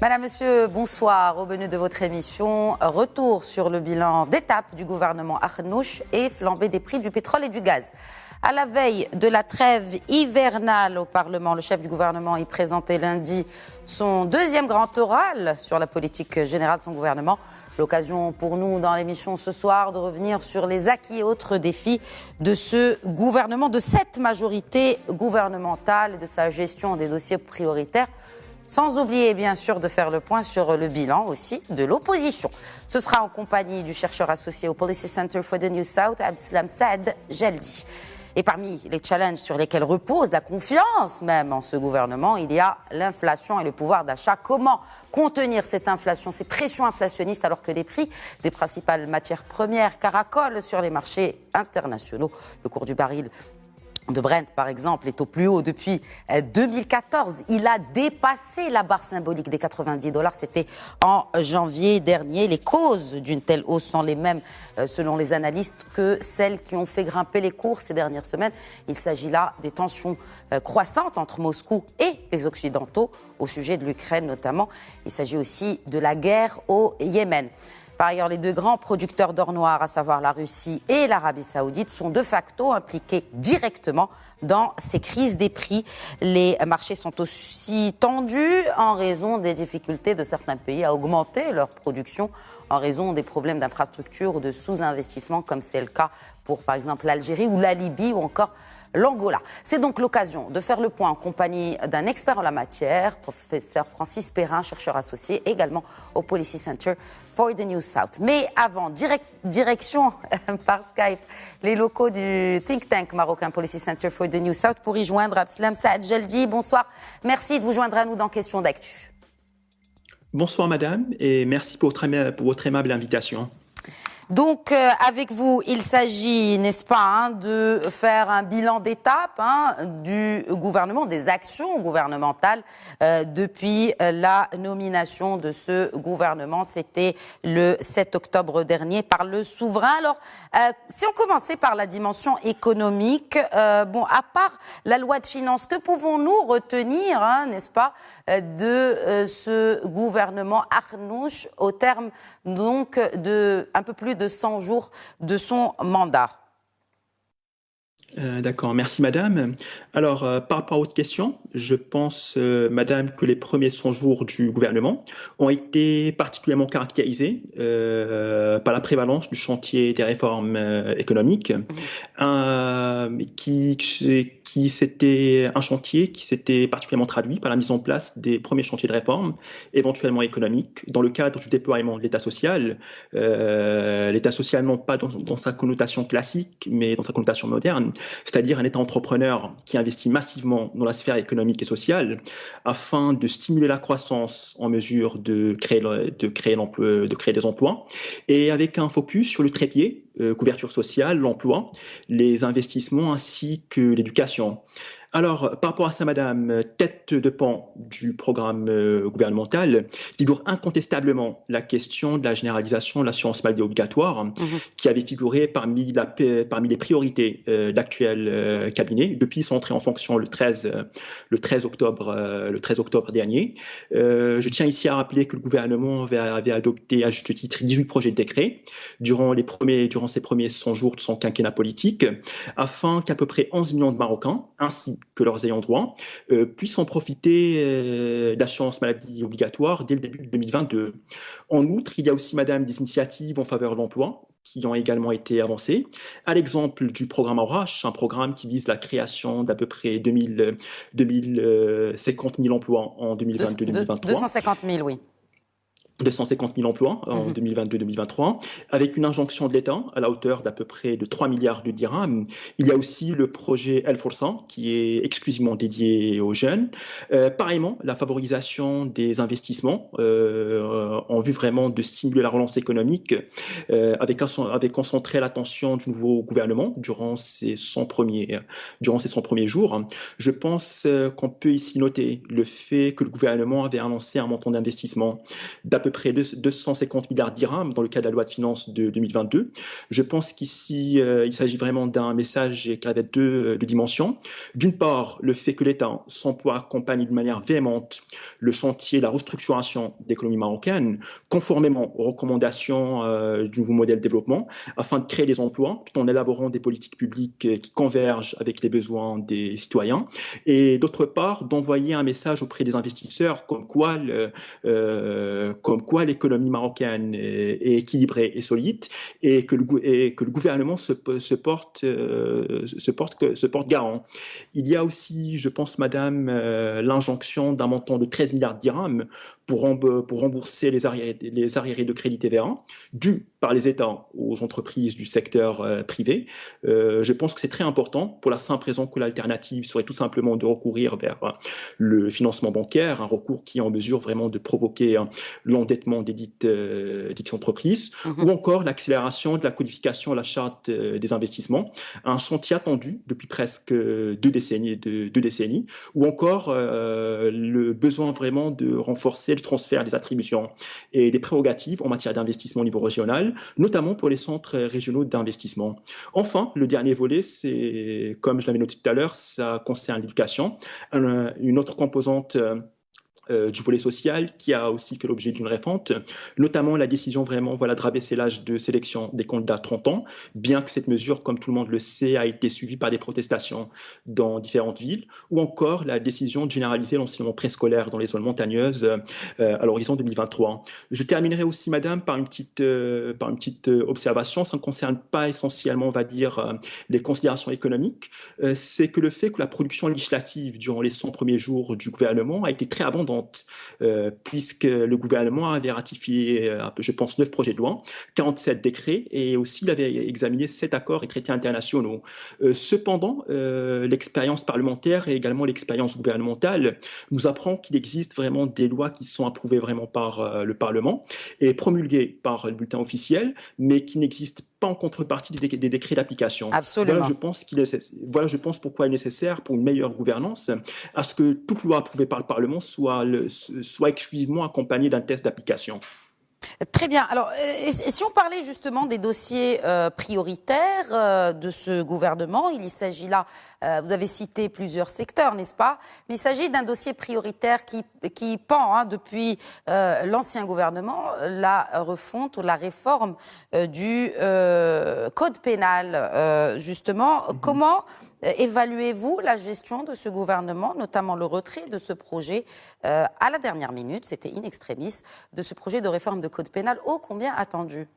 Madame, Monsieur, bonsoir. Au menu de votre émission, retour sur le bilan d'étape du gouvernement Arnouch et flambée des prix du pétrole et du gaz. À la veille de la trêve hivernale au Parlement, le chef du gouvernement y présentait lundi son deuxième grand oral sur la politique générale de son gouvernement. L'occasion pour nous dans l'émission ce soir de revenir sur les acquis et autres défis de ce gouvernement, de cette majorité gouvernementale et de sa gestion des dossiers prioritaires. Sans oublier, bien sûr, de faire le point sur le bilan aussi de l'opposition. Ce sera en compagnie du chercheur associé au Policy Center for the New South, Abdeslam Saad Jeldi. Et parmi les challenges sur lesquels repose la confiance même en ce gouvernement, il y a l'inflation et le pouvoir d'achat. Comment contenir cette inflation, ces pressions inflationnistes alors que les prix des principales matières premières caracolent sur les marchés internationaux? Le cours du baril de Brent, par exemple, est au plus haut depuis 2014. Il a dépassé la barre symbolique des $90. C'était en janvier dernier. Les causes d'une telle hausse sont les mêmes, selon les analystes, que celles qui ont fait grimper les cours ces dernières semaines. Il s'agit là des tensions croissantes entre Moscou et les Occidentaux, au sujet de l'Ukraine notamment. Il s'agit aussi de la guerre au Yémen. Par ailleurs, les deux grands producteurs d'or noir, à savoir la Russie et l'Arabie saoudite, sont de facto impliqués directement dans ces crises des prix. Les marchés sont aussi tendus en raison des difficultés de certains pays à augmenter leur production en raison des problèmes d'infrastructure ou de sous-investissement, comme c'est le cas pour, par exemple, l'Algérie ou la Libye ou encore l'Angola. C'est donc l'occasion de faire le point en compagnie d'un expert en la matière, professeur Francis Perrin, chercheur associé également au Policy Center for the New South. Mais avant, direction par Skype les locaux du think tank marocain Policy Center for the New South pour y joindre Abdeslam Saad Jeldi. Bonsoir, merci de vous joindre à nous dans Questions d'actu. Bonsoir madame et merci pour votre aimable invitation. Donc, avec vous, il s'agit, n'est-ce pas, de faire un bilan d'étape du gouvernement, des actions gouvernementales depuis la nomination de ce gouvernement. C'était le 7 octobre dernier par le souverain. Alors, si on commençait par la dimension économique, à part la loi de finances, que pouvons-nous retenir, n'est-ce pas, de ce gouvernement Arnouch au terme donc de un peu plus de 100 jours de son mandat? D'accord, merci madame. Alors, par rapport à votre question, je pense, madame, que les premiers 100 jours du gouvernement ont été particulièrement caractérisés par la prévalence du chantier des réformes économiques, qui c'était un chantier qui s'était particulièrement traduit par la mise en place des premiers chantiers de réformes, éventuellement économiques, dans le cadre du déploiement de l'État social. L'État social non pas dans sa connotation classique, mais dans sa connotation moderne, c'est-à-dire un État entrepreneur qui investit massivement dans la sphère économique et sociale afin de stimuler la croissance en mesure de créer des emplois, et avec un focus sur le trépied, couverture sociale, l'emploi, les investissements ainsi que l'éducation. Alors, par rapport à ça, madame, tête de pan du programme gouvernemental, figure incontestablement la question de la généralisation de l'assurance maladie obligatoire, qui avait figuré parmi les priorités de l'actuel cabinet depuis son entrée en fonction le 13 octobre dernier. Je tiens ici à rappeler que le gouvernement avait adopté à juste titre 18 projets de décret durant ces premiers 100 jours de son quinquennat politique, afin qu'à peu près 11 millions de Marocains, ainsi que leurs ayants droit, puissent en profiter d'assurance maladie obligatoire dès le début de 2022. En outre, il y a aussi, madame, des initiatives en faveur de l'emploi qui ont également été avancées, à l'exemple du programme Aurache, un programme qui vise la création d'à peu près 50 000 emplois en 2022-2023. 250 000, oui. 250 000 emplois en 2022-2023, avec une injonction de l'État à la hauteur d'à peu près de 3 milliards de dirhams. Il y a aussi le projet El Força, qui est exclusivement dédié aux jeunes. Pareillement, la favorisation des investissements en vue vraiment de stimuler la relance économique, avec concentré l'attention du nouveau gouvernement durant ces 100 premiers jours. Je pense qu'on peut ici noter le fait que le gouvernement avait annoncé un montant d'investissement d'à peu peu près 250 milliards de dirhams dans le cadre de la loi de finances de 2022. Je pense qu'ici, il s'agit vraiment d'un message qui avait deux dimensions. D'une part, le fait que l'État s'emploie à accompagner de manière véhémente le chantier de la restructuration de l'économie marocaine, conformément aux recommandations du nouveau modèle de développement, afin de créer des emplois, tout en élaborant des politiques publiques qui convergent avec les besoins des citoyens. Et d'autre part, d'envoyer un message auprès des investisseurs comme quoi l'économie marocaine est équilibrée et solide, et que le gouvernement se porte garant. Il y a aussi, je pense, madame, l'injonction d'un montant de 13 milliards de dirhams pour rembourser les arriérés de crédit TVA dus par les États aux entreprises du secteur privé. Je pense que c'est très important, pour la simple raison que l'alternative serait tout simplement de recourir vers le financement bancaire, un recours qui est en mesure vraiment de provoquer l'endettement des dites entreprises, ou encore l'accélération de la codification de la charte des investissements, un chantier attendu depuis presque deux décennies, ou encore le besoin vraiment de renforcer le transfert des attributions et des prérogatives en matière d'investissement au niveau régional, notamment pour les centres régionaux d'investissement. Enfin, le dernier volet, c'est, comme je l'avais noté tout à l'heure, ça concerne l'éducation. Une autre composante du volet social qui a aussi fait l'objet d'une réforme, notamment la décision vraiment de rabaisser l'âge de sélection des candidats à 30 ans, bien que cette mesure, comme tout le monde le sait, a été suivie par des protestations dans différentes villes, ou encore la décision de généraliser l'enseignement préscolaire dans les zones montagneuses à l'horizon 2023. Je terminerai aussi, madame, par une petite observation. Ça ne concerne pas essentiellement, on va dire, les considérations économiques. C'est que le fait que la production législative durant les 100 premiers jours du gouvernement a été très abondante, puisque le gouvernement avait ratifié, je pense, 9 projets de loi, 47 décrets, et aussi il avait examiné 7 accords et traités internationaux. Cependant, l'expérience parlementaire et également l'expérience gouvernementale nous apprend qu'il existe vraiment des lois qui sont approuvées vraiment par le Parlement et promulguées par le bulletin officiel, mais qui n'existent pas en contrepartie des décrets d'application. Absolument. Voilà, je pense pourquoi il est nécessaire, pour une meilleure gouvernance, à ce que toute loi approuvée par le Parlement soit exclusivement accompagnée d'un test d'application. Très bien. Alors, et si on parlait justement des dossiers prioritaires de ce gouvernement, il s'agit là, vous avez cité plusieurs secteurs, n'est-ce pas? Mais il s'agit d'un dossier prioritaire qui pend depuis l'ancien gouvernement, la refonte ou la réforme du code pénal. Justement, comment évaluez-vous la gestion de ce gouvernement, notamment le retrait de ce projet à la dernière minute, c'était in extremis, de ce projet de réforme de code pénal ô combien attendu?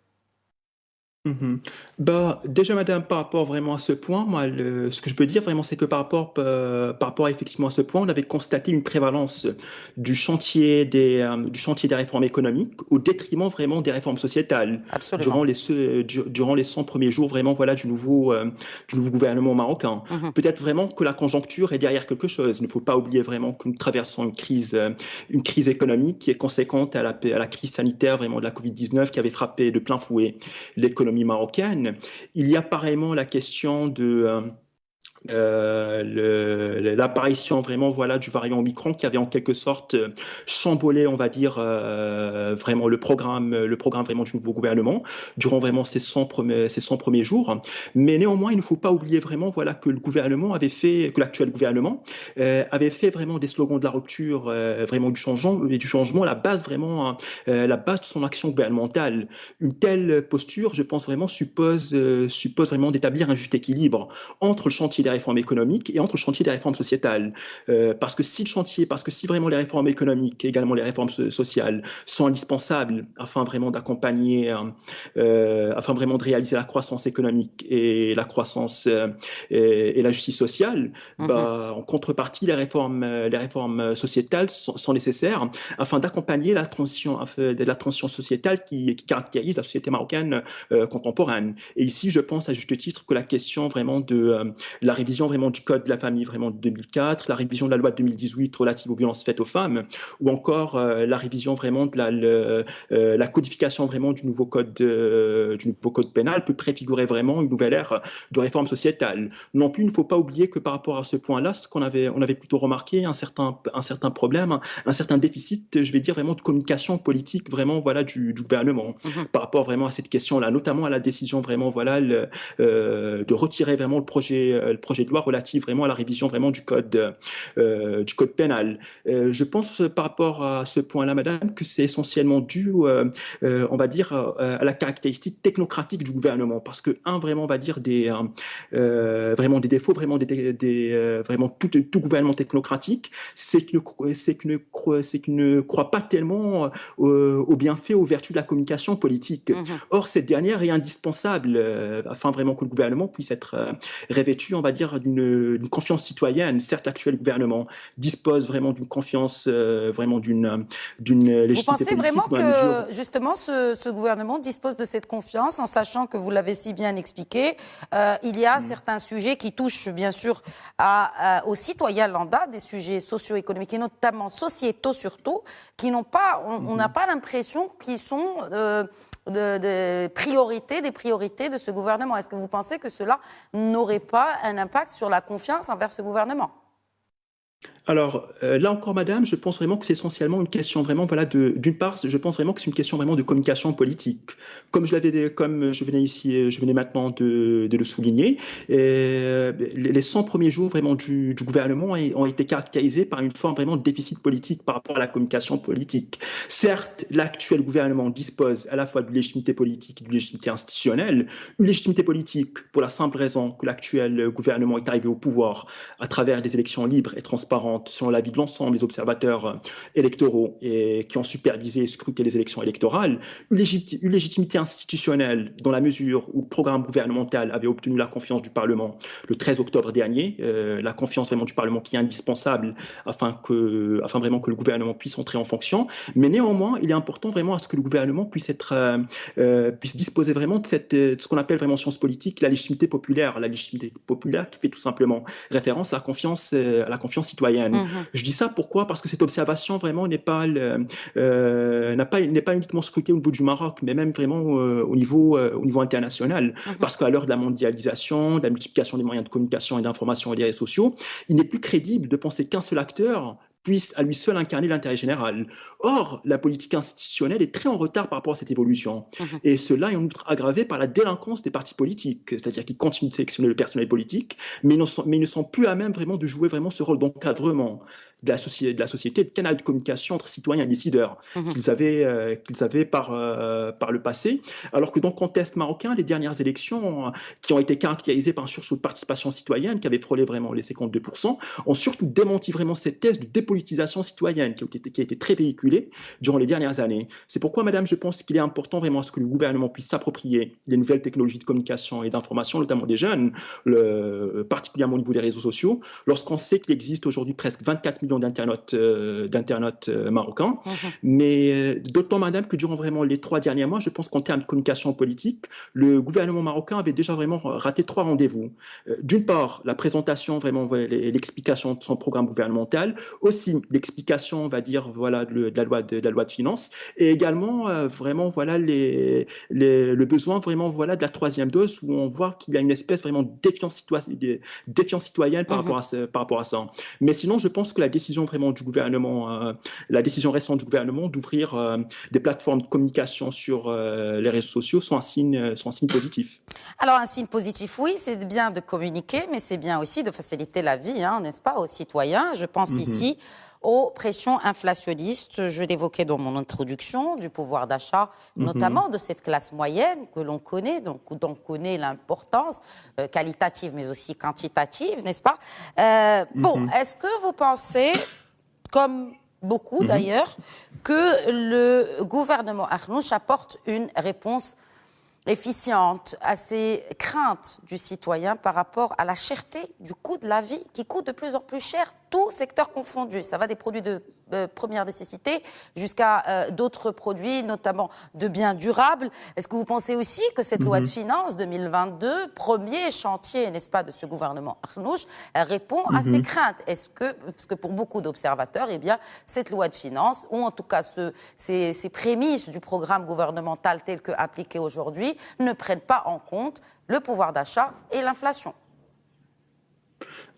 Déjà, madame, par rapport vraiment à ce point, moi, ce que je peux dire vraiment, c'est que par rapport effectivement à ce point, on avait constaté une prévalence du chantier des réformes économiques au détriment vraiment des réformes sociétales. Absolument. Durant les 100 premiers jours vraiment du nouveau gouvernement marocain. Peut-être vraiment que la conjoncture est derrière quelque chose. Il ne faut pas oublier vraiment que nous traversons une crise économique qui est conséquente à la crise sanitaire vraiment de la Covid-19 qui avait frappé de plein fouet l'économie marocaine. Il y a pareillement la question de l'apparition vraiment du variant Omicron qui avait en quelque sorte chamboulé, on va dire, vraiment le programme vraiment du nouveau gouvernement durant vraiment ces 100 premiers jours. Mais néanmoins, il ne faut pas oublier vraiment que l'actuel gouvernement avait fait vraiment des slogans de la rupture, vraiment du changement, la base de son action gouvernementale. Une telle posture, je pense vraiment, suppose vraiment d'établir un juste équilibre entre le chantier des réformes économiques et entre le chantier des réformes sociétales. Parce que si vraiment les réformes économiques et également les réformes sociales sont indispensables afin vraiment d'accompagner, afin vraiment de réaliser la croissance économique et la croissance et la justice sociale, en contrepartie, les réformes sociétales sont nécessaires afin d'accompagner la transition sociétale qui caractérise la société marocaine contemporaine. Et ici, je pense à juste titre que la question vraiment de la révision vraiment du Code de la famille vraiment de 2004, la révision de la loi de 2018 relative aux violences faites aux femmes, ou encore la révision vraiment de la codification vraiment du nouveau code pénal peut préfigurer vraiment une nouvelle ère de réforme sociétale. Non plus, il ne faut pas oublier que par rapport à ce point-là, on avait plutôt remarqué un certain problème, un certain déficit, je vais dire vraiment de communication politique vraiment voilà du gouvernement par rapport vraiment à cette question-là, notamment à la décision vraiment voilà de retirer vraiment le projet de loi relatif vraiment à la révision vraiment du code pénal. Je pense par rapport à ce point-là, madame, que c'est essentiellement dû, on va dire, à la caractéristique technocratique du gouvernement, parce que vraiment, on va dire vraiment des défauts, vraiment vraiment tout gouvernement technocratique, c'est qu'il ne croit pas tellement aux bienfaits, aux vertus de la communication politique. Or, cette dernière est indispensable afin vraiment que le gouvernement puisse être revêtu, on va dire, d'une confiance citoyenne. Certes, l'actuel gouvernement dispose vraiment d'une confiance, vraiment d'une légitimité politique. Vous pensez vraiment que, justement, ce gouvernement dispose de cette confiance, en sachant que, vous l'avez si bien expliqué, il y a certains sujets qui touchent, bien sûr, aux citoyens lambda, des sujets socio-économiques et notamment sociétaux surtout, qui n'ont pas, on n'a pas l'impression qu'ils sont des priorités de ce gouvernement. Est-ce que vous pensez que cela n'aurait pas un impact sur la confiance envers ce gouvernement ? Alors là encore, madame, je pense vraiment que c'est essentiellement une question vraiment, voilà, d'une part, je pense vraiment que c'est une question vraiment de communication politique. Comme je venais maintenant de le souligner, les 100 premiers jours vraiment du gouvernement ont été caractérisés par une forme vraiment de déficit politique par rapport à la communication politique. Certes, l'actuel gouvernement dispose à la fois de légitimité politique et de légitimité institutionnelle. Une légitimité politique pour la simple raison que l'actuel gouvernement est arrivé au pouvoir à travers des élections libres et transparentes selon l'avis de l'ensemble des observateurs électoraux et qui ont supervisé et scruté les élections électorales, une légitimité institutionnelle dans la mesure où le programme gouvernemental avait obtenu la confiance du Parlement le 13 octobre dernier, la confiance vraiment du Parlement qui est indispensable afin vraiment que le gouvernement puisse entrer en fonction. Mais néanmoins, il est important vraiment à ce que le gouvernement puisse disposer vraiment de ce qu'on appelle vraiment science politique, la légitimité populaire qui fait tout simplement référence à la confiance citoyenne. Je dis ça pourquoi ? Parce que cette observation vraiment n'est pas uniquement scrutée au niveau du Maroc, mais même vraiment au niveau international. Parce qu'à l'heure de la mondialisation, de la multiplication des moyens de communication et d'information et des réseaux sociaux, il n'est plus crédible de penser qu'un seul acteur puisse à lui seul incarner l'intérêt général. Or, la politique institutionnelle est très en retard par rapport à cette évolution. Et cela est en outre aggravé par la délinquance des partis politiques, c'est-à-dire qu'ils continuent de sélectionner le personnel politique, mais ils ne sont plus à même vraiment de jouer vraiment ce rôle d'encadrement de la société, de canal de communication entre citoyens et décideurs qu'ils avaient par le passé. Alors que dans le contexte marocain, les dernières élections qui ont été caractérisées par un sursaut de participation citoyenne qui avait frôlé vraiment les 52%, ont surtout démenti vraiment cette thèse de dépolitisation citoyenne qui a été très véhiculée durant les dernières années. C'est pourquoi, madame, je pense qu'il est important vraiment à ce que le gouvernement puisse s'approprier les nouvelles technologies de communication et d'information, notamment des jeunes, particulièrement au niveau des réseaux sociaux, lorsqu'on sait qu'il existe aujourd'hui presque 24 millions d'internautes marocains. Mais d'autant, madame, que durant vraiment les 3 derniers mois, je pense qu'en termes de communication politique, le gouvernement marocain avait déjà vraiment raté 3 rendez-vous. D'une part, la présentation, vraiment l'explication de son programme gouvernemental, aussi l'explication, on va dire, voilà, de la loi de finances, et également vraiment voilà le besoin vraiment voilà de la 3e dose où on voit qu'il y a une espèce vraiment de défiance citoyenne par rapport à ça. Mais sinon, je pense que la décision vraiment du gouvernement, la décision récente du gouvernement d'ouvrir des plateformes de communication sur les réseaux sociaux sont un signe positif. Alors un signe positif, oui, c'est bien de communiquer, mais c'est bien aussi de faciliter la vie, n'est-ce pas, aux citoyens. Je pense ici aux pressions inflationnistes, je l'évoquais dans mon introduction, du pouvoir d'achat, notamment de cette classe moyenne que l'on connaît, dont on connaît l'importance qualitative mais aussi quantitative, n'est-ce pas ? Bon, est-ce que vous pensez, comme beaucoup d'ailleurs, que le gouvernement Akhnouch apporte une réponse efficiente à ces craintes du citoyen par rapport à la cherté du coût de la vie qui coûte de plus en plus cher, tout secteur confondu. Ça va des produits de première nécessité jusqu'à d'autres produits, notamment de biens durables. Est-ce que vous pensez aussi que cette loi de finances 2022, premier chantier, n'est-ce pas, de ce gouvernement Arnouch, répond à ces craintes? Parce que pour beaucoup d'observateurs, eh bien, cette loi de finances, ou en tout cas ces prémices du programme gouvernemental tel que appliqué aujourd'hui, ne prennent pas en compte le pouvoir d'achat et l'inflation?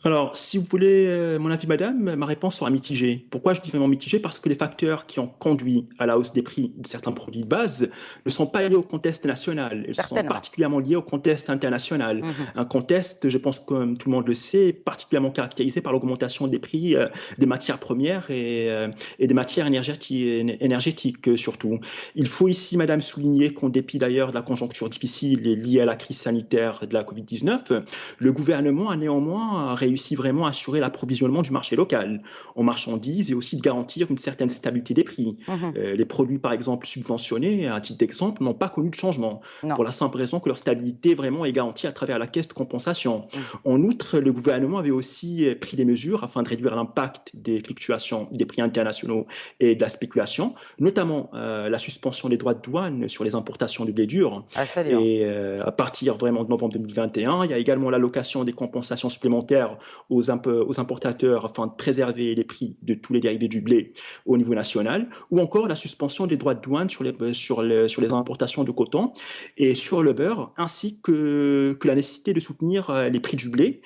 Alors, si vous voulez mon avis, madame, ma réponse sera mitigée. Pourquoi je dis vraiment mitigée? Parce que les facteurs qui ont conduit à la hausse des prix de certains produits de base ne sont pas liés au contexte national, ils sont particulièrement liés au contexte international. Un contexte, je pense, comme tout le monde le sait, particulièrement caractérisé par l'augmentation des prix des matières premières et des matières énergétiques surtout. Il faut ici, madame, souligner qu'en dépit d'ailleurs de la conjoncture difficile liée à la crise sanitaire de la Covid-19, le gouvernement a néanmoins réussi vraiment à assurer l'approvisionnement du marché local en marchandises et aussi de garantir une certaine stabilité des prix. Les produits, par exemple, subventionnés, à titre d'exemple, n'ont pas connu de changement pour la simple raison que leur stabilité vraiment est garantie à travers la caisse de compensation. En outre, le gouvernement avait aussi pris des mesures afin de réduire l'impact des fluctuations des prix internationaux et de la spéculation, notamment la suspension des droits de douane sur les importations de blé dur. Et à partir vraiment de novembre 2021, il y a également l'allocation des compensations supplémentaires aux importateurs afin de préserver les prix de tous les dérivés du blé au niveau national, ou encore la suspension des droits de douane sur les importations de coton et sur le beurre, ainsi que la nécessité de soutenir les prix du blé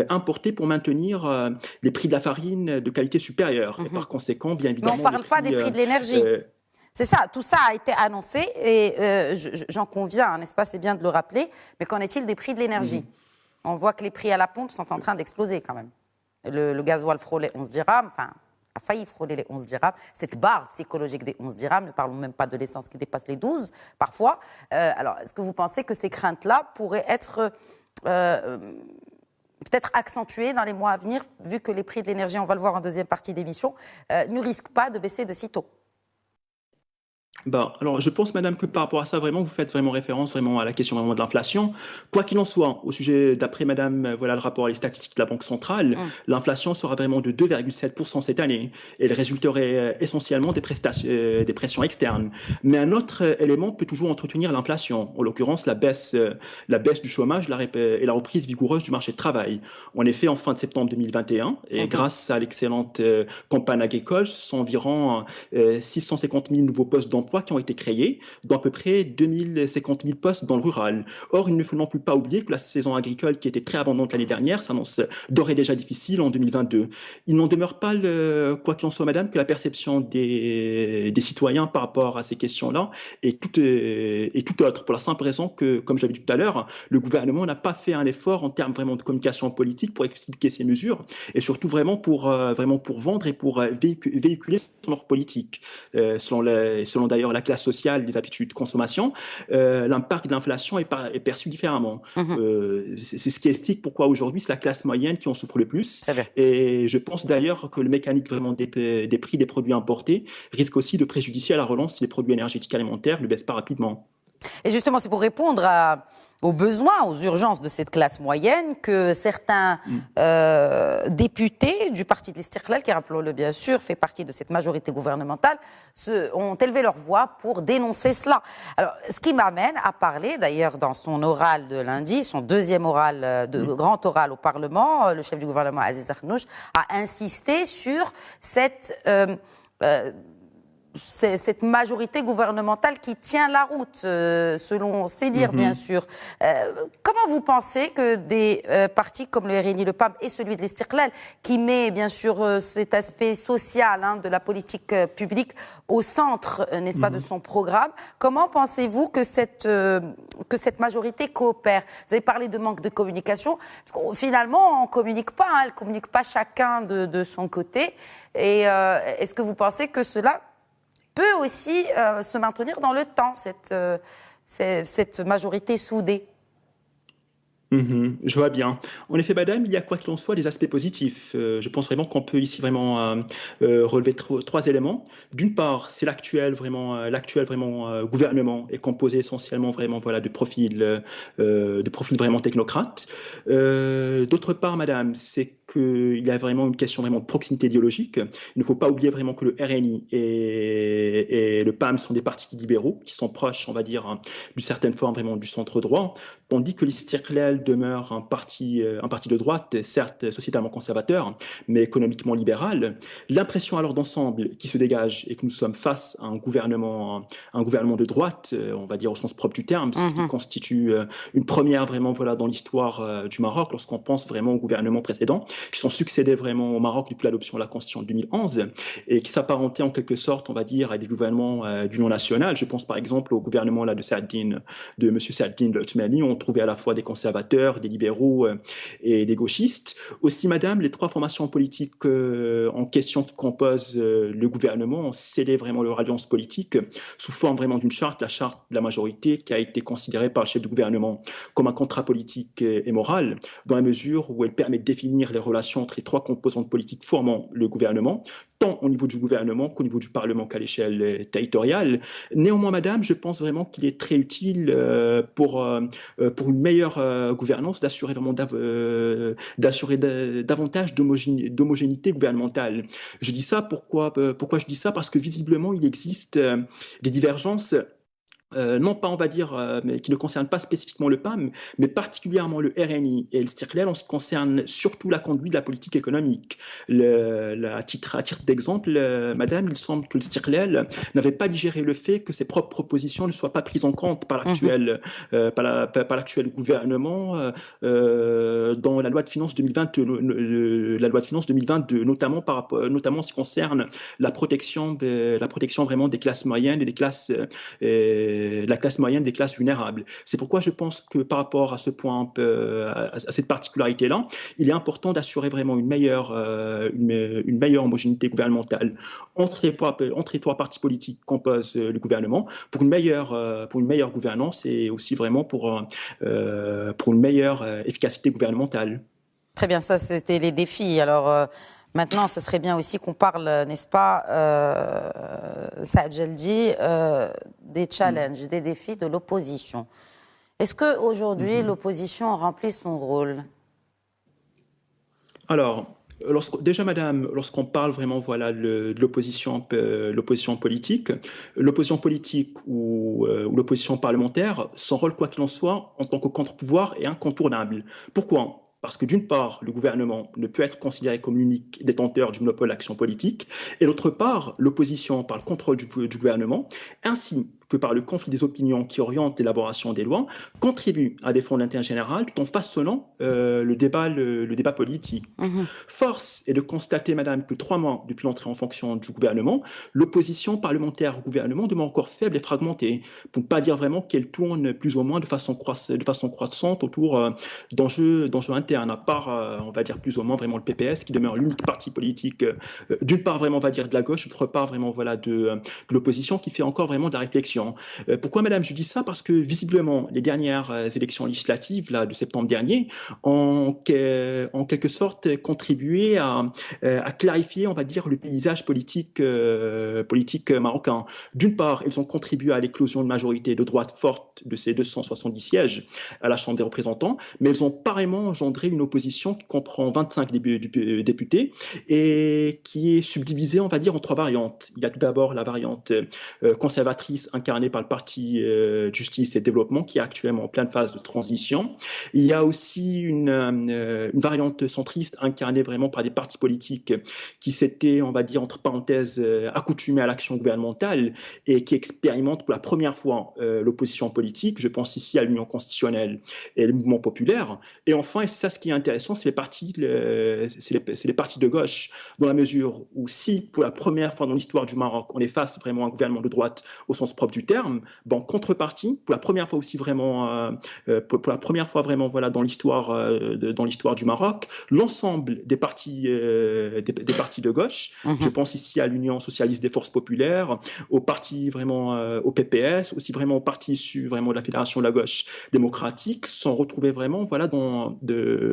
importé pour maintenir les prix de la farine de qualité supérieure. Et par conséquent, bien évidemment... Mais on ne parle pas des prix de l'énergie. C'est ça, tout ça a été annoncé et j'en conviens, n'est-ce pas, c'est bien de le rappeler, mais qu'en est-il des prix de l'énergie? On voit que les prix à la pompe sont en train d'exploser quand même. Le gasoil frôle les 11 dirhams, enfin, a failli frôler les 11 dirhams. Cette barre psychologique des 11 dirhams, ne parlons même pas de l'essence qui dépasse les 12 parfois. Alors, est-ce que vous pensez que ces craintes-là pourraient être peut-être accentuées dans les mois à venir, vu que les prix de l'énergie, on va le voir en deuxième partie d'émission, ne risquent pas de baisser de sitôt? Alors, je pense, madame, que par rapport à ça, vraiment, vous faites vraiment référence vraiment à la question vraiment de l'inflation. Quoi qu'il en soit, au sujet, d'après madame, voilà le rapport et les statistiques de la Banque centrale, l'inflation sera vraiment de 2,7% cette année. Et elle résulterait essentiellement des pressions externes. Mais un autre élément peut toujours entretenir l'inflation, en l'occurrence la baisse du chômage et la reprise vigoureuse du marché de travail. En effet, en fin de septembre 2021, et grâce à l'excellente campagne agricole, ce sont environ 650 000 nouveaux postes d'emploi qui ont été créés, dont à peu près 2050 000 postes dans le rural. Or, il ne faut non plus pas oublier que la saison agricole, qui était très abondante l'année dernière, s'annonce d'ores et déjà difficile en 2022. Il n'en demeure pas, quoi qu'il en soit, madame, que la perception des citoyens par rapport à ces questions-là est tout autre, pour la simple raison que, comme j'avais dit tout à l'heure, le gouvernement n'a pas fait un effort en termes vraiment de communication politique pour expliquer ces mesures, et surtout vraiment pour vendre et pour véhiculer leur politique. Selon d'ailleurs la classe sociale, les habitudes de consommation, l'impact de l'inflation est perçu différemment. C'est ce qui explique pourquoi aujourd'hui c'est la classe moyenne qui en souffre le plus. Et je pense d'ailleurs que le mécanisme vraiment des prix des produits importés risque aussi de préjudier à la relance si les produits énergétiques alimentaires ne baissent pas rapidement. Et justement, c'est pour répondre aux besoins, aux urgences de cette classe moyenne que certains députés du parti de l'Istiqlal, qui, rappelons-le bien sûr, fait partie de cette majorité gouvernementale, ont élevé leur voix pour dénoncer cela. Alors, ce qui m'amène à parler, d'ailleurs, dans son oral de lundi, son deuxième oral, grand oral au Parlement, le chef du gouvernement, Aziz Akhannouch, a insisté sur cette majorité gouvernementale qui tient la route, selon ses dires, bien sûr. Comment vous pensez que des partis comme le RNI, le PAM et celui de l'Istiqlal, qui met bien sûr cet aspect social de la politique publique au centre, n'est-ce pas, de son programme, comment pensez-vous que cette majorité coopère? Vous avez parlé de manque de communication. Finalement, on ne communique pas, elle ne communique pas chacun de son côté. Et est-ce que vous pensez que cela peut aussi se maintenir dans le temps, cette majorité soudée? Je vois bien. En effet, madame, il y a quoi qu'il en soit des aspects positifs. Je pense vraiment qu'on peut ici vraiment relever trois éléments. D'une part, c'est l'actuel gouvernement est composé essentiellement vraiment de profils vraiment technocrates. D'autre part, madame, c'est qu'il y a vraiment une question vraiment de proximité idéologique. Il ne faut pas oublier vraiment que le RNI et le PAM sont des partis libéraux qui sont proches, on va dire, d'une certaine forme vraiment du centre droit, tandis que l'Istiqlal demeure un parti de droite, certes sociétalement conservateur, mais économiquement libéral. L'impression alors d'ensemble qui se dégage est que nous sommes face à un gouvernement de droite, on va dire au sens propre du terme, ce qui constitue une première vraiment voilà dans l'histoire du Maroc lorsqu'on pense vraiment aux gouvernements précédents qui sont succédés vraiment au Maroc depuis l'adoption de la Constitution de 2011 et qui s'apparentaient en quelque sorte, on va dire, à des gouvernements d'union nationale. Je pense par exemple au gouvernement là de M. Saadine Othmani, où on trouvait à la fois des conservateurs, des libéraux et des gauchistes. Aussi, madame, les trois formations politiques en question qui composent le gouvernement ont scellé vraiment leur alliance politique sous forme vraiment d'une charte, la charte de la majorité, qui a été considérée par le chef du gouvernement comme un contrat politique et moral, dans la mesure où elle permet de définir les relations entre les trois composantes politiques formant le gouvernement, tant au niveau du gouvernement qu'au niveau du Parlement qu'à l'échelle territoriale. Néanmoins, madame, je pense vraiment qu'il est très utile pour une meilleure gouvernance d'assurer vraiment davantage d'homogénéité gouvernementale. Je dis ça pourquoi je dis ça? Parce que visiblement, il existe des divergences non pas, on va dire, mais qui ne concernent pas spécifiquement le PAM, mais particulièrement le RNI et le Stiqlal en ce qui concerne surtout la conduite de la politique économique. À titre d'exemple, madame, il semble que le Stiqlal n'avait pas digéré le fait que ses propres propositions ne soient pas prises en compte par l'actuel gouvernement dans la loi de finances 2022, notamment en ce qui concerne la protection vraiment des classes moyennes et des classes la classe moyenne des classes vulnérables. C'est pourquoi je pense que par rapport à ce point, à cette particularité-là, il est important d'assurer vraiment une meilleure homogénéité gouvernementale entre les trois partis politiques qui composent le gouvernement pour une meilleure gouvernance et aussi vraiment pour une meilleure efficacité gouvernementale. Très bien, ça c'était les défis. Alors maintenant, ce serait bien aussi qu'on parle, n'est-ce pas, Saad Jeldi, des challenges, des défis de l'opposition. Est-ce qu'aujourd'hui, l'opposition remplit son rôle? Alors, déjà, madame, lorsqu'on parle vraiment voilà, de l'opposition politique ou l'opposition parlementaire, son rôle, quoi qu'il en soit, en tant que contre-pouvoir, est incontournable. Pourquoi ? Parce que d'une part, le gouvernement ne peut être considéré comme l'unique détenteur du monopole d'action politique, et d'autre part, l'opposition par le contrôle du gouvernement, ainsi que par le conflit des opinions qui oriente l'élaboration des lois, contribue à défendre l'intérêt général tout en façonnant le débat politique. Force est de constater, madame, que 3 mois depuis l'entrée en fonction du gouvernement, l'opposition parlementaire au gouvernement demeure encore faible et fragmentée, pour ne pas dire vraiment qu'elle tourne plus ou moins de façon croissante autour d'enjeux internes, à part, on va dire plus ou moins vraiment le PPS, qui demeure l'unique parti politique, d'une part vraiment, on va dire, de la gauche, d'autre part vraiment voilà, de l'opposition, qui fait encore vraiment de la réflexion. Pourquoi, madame, je dis ça? Parce que visiblement, les dernières élections législatives là, de septembre dernier ont en quelque sorte contribué à clarifier, on va dire, le paysage politique marocain. D'une part, elles ont contribué à l'éclosion de majorité de droite forte de ces 270 sièges à la Chambre des représentants, mais elles ont pareillement engendré une opposition qui comprend 25 députés et qui est subdivisée, on va dire, en 3 variantes. Il y a tout d'abord la variante conservatrice incarné par le parti Justice et Développement, qui est actuellement en pleine phase de transition. Il y a aussi une variante centriste incarnée vraiment par des partis politiques qui s'étaient, on va dire, entre parenthèses, accoutumés à l'action gouvernementale et qui expérimentent pour la première fois l'opposition politique. Je pense ici à l'Union constitutionnelle et le mouvement populaire. Et enfin, et c'est ça ce qui est intéressant, c'est les partis de gauche, dans la mesure où si, pour la première fois dans l'histoire du Maroc, on est face vraiment à un gouvernement de droite au sens propre du terme, en contrepartie, pour la première fois aussi vraiment, voilà, dans l'histoire du Maroc, l'ensemble des partis de gauche, je pense ici à l'Union socialiste des forces populaires, au parti vraiment, au PPS, aussi vraiment au parti issu vraiment de la Fédération de la gauche démocratique, sont retrouvés vraiment voilà dans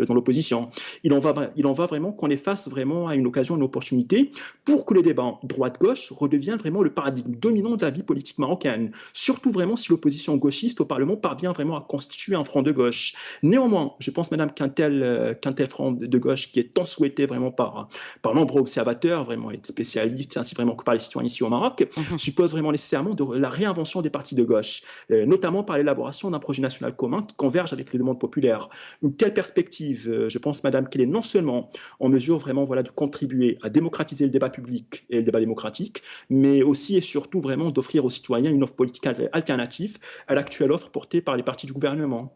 l'opposition. Il en va vraiment qu'on est face vraiment à une occasion, une opportunité pour que le débat droite-gauche redevienne vraiment le paradigme dominant de la vie politique marocaine. citoyenne, surtout vraiment si l'opposition gauchiste au Parlement parvient vraiment à constituer un front de gauche. Néanmoins, je pense, madame, qu'un tel front de gauche qui est tant souhaité vraiment par nombreux observateurs, vraiment et spécialistes, ainsi vraiment que par les citoyens ici au Maroc, suppose vraiment nécessairement de la réinvention des partis de gauche, notamment par l'élaboration d'un projet national commun qui converge avec les demandes populaires. Une telle perspective, je pense, madame, qu'elle est non seulement en mesure vraiment de contribuer à démocratiser le débat public et le débat démocratique, mais aussi et surtout vraiment d'offrir aux citoyens une offre politique alternative à l'actuelle offre portée par les partis du gouvernement.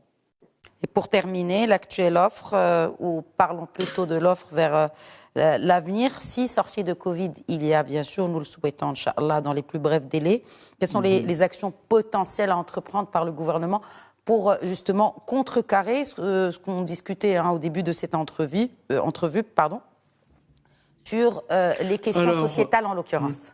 Et pour terminer, l'actuelle offre, ou parlons plutôt de l'offre vers l'avenir, si sortie de Covid, il y a bien sûr, nous le souhaitons, Inch'Allah, dans les plus brefs délais, quelles sont les actions potentielles à entreprendre par le gouvernement pour justement contrecarrer ce qu'on discutait au début de cette entrevue, sur les questions sociétales en l'occurrence.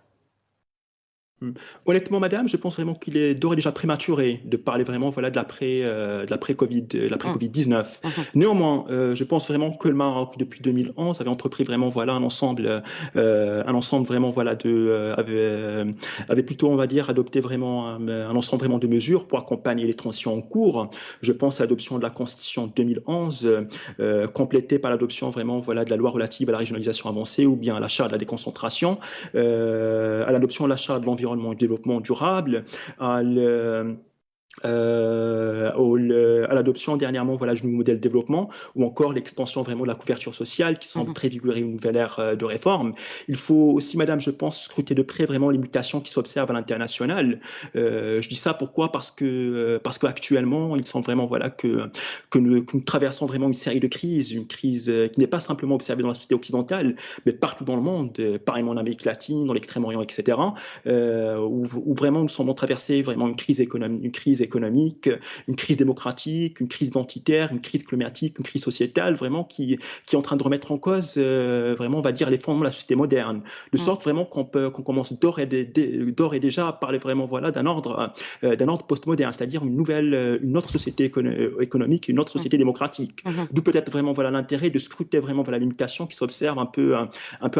Honnêtement, madame, je pense vraiment qu'il est d'ores et déjà prématuré de parler vraiment de l'après-Covid-19. Néanmoins, je pense vraiment que le Maroc, depuis 2011, avait entrepris vraiment un ensemble vraiment avait plutôt, on va dire, adopté vraiment un ensemble vraiment de mesures pour accompagner les transitions en cours. Je pense à l'adoption de la Constitution de 2011, complétée par l'adoption vraiment de la loi relative à la régionalisation avancée ou bien à la charte de la déconcentration, à l'adoption de la charte de l'environnement et développement durable, à l'adoption dernièrement du nouveau modèle de développement ou encore l'extension vraiment de la couverture sociale qui semble préfigurer une nouvelle ère de réforme. Il faut aussi, madame, je pense, scruter de près vraiment les mutations qui s'observent à l'international. Je dis ça pourquoi? Parce qu'actuellement, il semble vraiment que nous traversons vraiment une série de crises, une crise qui n'est pas simplement observée dans la société occidentale, mais partout dans le monde, pareillement en Amérique latine, dans l'Extrême-Orient, etc., où vraiment nous semblons traverser vraiment une crise économique, une crise démocratique, une crise identitaire, une crise climatique, une crise sociétale, vraiment qui est en train de remettre en cause, vraiment, on va dire, les fondements de la société moderne, de sorte vraiment qu'on commence d'ores et déjà à parler vraiment d'un ordre postmoderne, c'est-à-dire une autre société économique, une autre société démocratique. D'où peut-être vraiment l'intérêt de scruter vraiment la limitation qui s'observe un peu à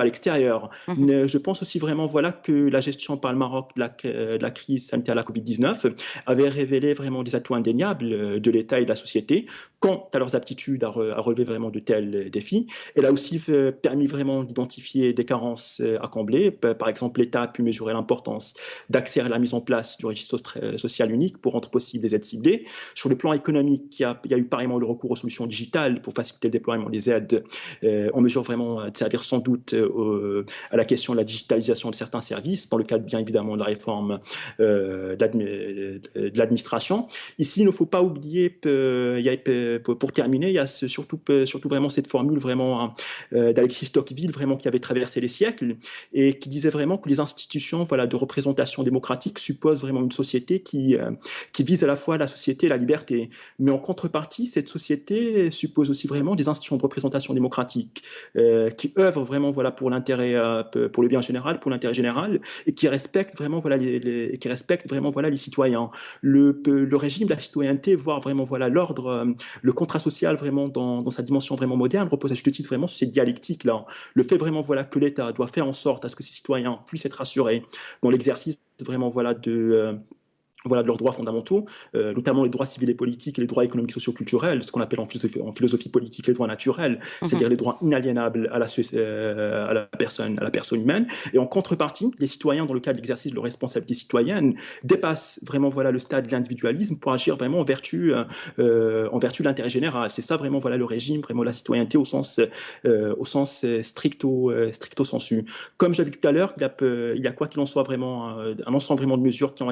l'extérieur. Je pense aussi vraiment que la gestion par le Maroc de la crise sanitaire de la Covid-19 avait révélé vraiment des atouts indéniables de l'État et de la société quant à leurs aptitudes à relever vraiment de tels défis. Elle a aussi permis vraiment d'identifier des carences à combler. Par exemple, l'État a pu mesurer l'importance d'accélérer la mise en place du registre social unique pour rendre possible des aides ciblées. Sur le plan économique, il y a eu pareillement le recours aux solutions digitales pour faciliter le déploiement des aides. On mesure vraiment de servir sans doute à la question de la digitalisation de certains services, dans le cadre bien évidemment de la réforme de l'administration. Ici, il ne faut pas oublier, pour terminer, il y a surtout vraiment cette formule vraiment d'Alexis Tocqueville, vraiment qui avait traversé les siècles et qui disait vraiment que les institutions de représentation démocratique supposent vraiment une société qui vise à la fois la société et la liberté. Mais en contrepartie, cette société suppose aussi vraiment des institutions de représentation démocratique qui œuvrent vraiment pour l'intérêt, pour le bien général, pour l'intérêt général et qui respectent vraiment les citoyens. Le régime de la citoyenneté, voire vraiment l'ordre, le contrat social vraiment dans sa dimension vraiment moderne repose à juste titre vraiment sur cette dialectique-là. Le fait vraiment que l'État doit faire en sorte à ce que ses citoyens puissent être assurés dans l'exercice vraiment de leurs droits fondamentaux, notamment les droits civils et politiques et les droits économiques, socioculturels, ce qu'on appelle en philosophie politique les droits naturels, c'est-à-dire les droits inaliénables à la personne humaine. Et en contrepartie, les citoyens, dans le cadre de l'exercice de leur responsabilité citoyenne, dépassent vraiment le stade de l'individualisme pour agir vraiment en vertu de l'intérêt général. C'est ça vraiment le régime, vraiment la citoyenneté au sens stricto sensu. Comme j'avais dit tout à l'heure, il y a quoi qu'il en soit vraiment un ensemble vraiment de mesures qui ont